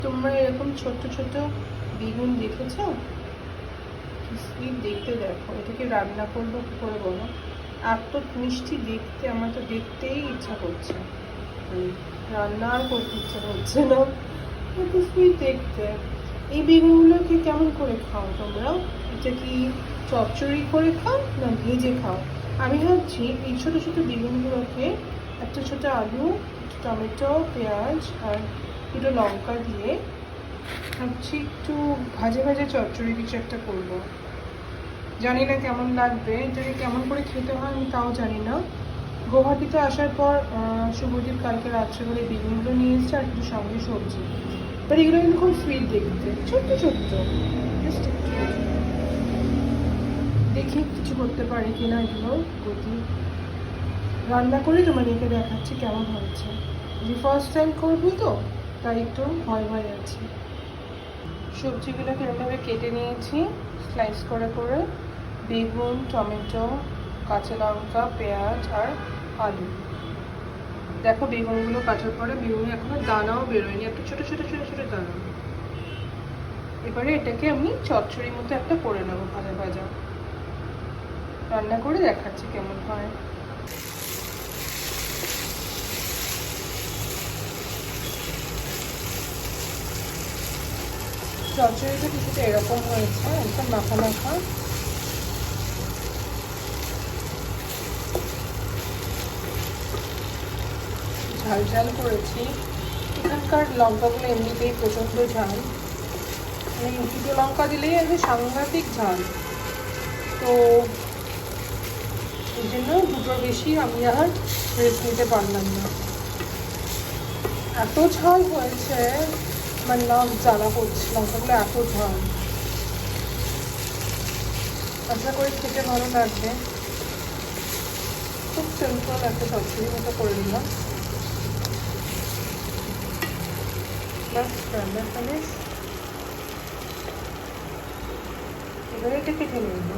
তোমরা এরকম ছোট ছোট বেগুন দেখেছো? কি সুইট দেখতে, দেখো এটাকে রান্না করবো কি করে বলো? এত মিষ্টি দেখতে, আমার তো দেখতেই ইচ্ছা করছে, রান্না আর করতে ইচ্ছা করছে না, এত সুইট দেখতে। এই বেগুনগুলোকে কেমন করে খাও তোমরা? এটা কি চচ্চড়ি করে খাও না ভেজে খাও? আমি ভাবছি এই ছোটো ছোটো বেগুনগুলোকে একটা ছোটো আলু, টমেটো, পেঁয়াজ আর দুটো লঙ্কা দিয়ে ভাবছি একটু ভাজে ভাজে চচ্চড়ি কিছু একটা করবো। জানি না কেমন লাগবে, এটাকে কেমন করে খেতে হয় আমি তাও জানি না। গৌহাটিতে আসার পর শুভদীপ কালকে রাত্রে করে বেগুনগুলো নিয়ে এসছে আর কিছু সঙ্গে সবজি। বাট এগুলো কিন্তু খুব সুইট দেখতে, ছোট্ট ছোট্ট। জাস্ট একটু দেখি কিছু করতে পারি কিনা এগুলো গতি রান্না করে তোমাদেরকে দেখাচ্ছি কেমন হয়েছে। যে ফার্স্ট টাইম করবো তো, তাই একটু ভয় ভয় আছে। সবজিগুলোকে এরকমভাবে কেটে নিয়েছি স্লাইস করে করে, বেগুন, টমেটো, কাঁচা লঙ্কা, পেঁয়াজ আর আলু। দেখো বেগুনগুলো কাটার পরে বেগুনে এখনো দানাও বেরোয়নি, একটা ছোটো ছোটো ছোটো ছোটো দানা। এবারে এটাকে আমি চচ্চড়ির মতো একটা করে নেবো, ভাজা ভাজা। রান্না করে দেখাচ্ছি কেমন হয়। চচ্চড়িটা কিছুটা এরকম হয়েছে, একদম মাখা মাখা। ঝাল ঝাল করেছি, এখানকার লঙ্কাগুলো এমনিতেই প্রচণ্ড ঝাল, মানে দুটো লঙ্কা দিলেই একদম সাংঘাতিক ঝাল। তো এই জন্য দুটোর বেশি আমি আর রেস্ট নিতে পারলাম না, এত ঝাল হয়েছে আমার নাক জ্বালা করছে, লঙ্কাগুলো এত ঝাল। আশা করি খেতে ভালো লাগবে। খুব সিম্পল একটা চচ্চড়ি মতো করে নিলাম, ব্যাস রান্না ফিনিশ। এবারে এটাকে ঢেলে নেব।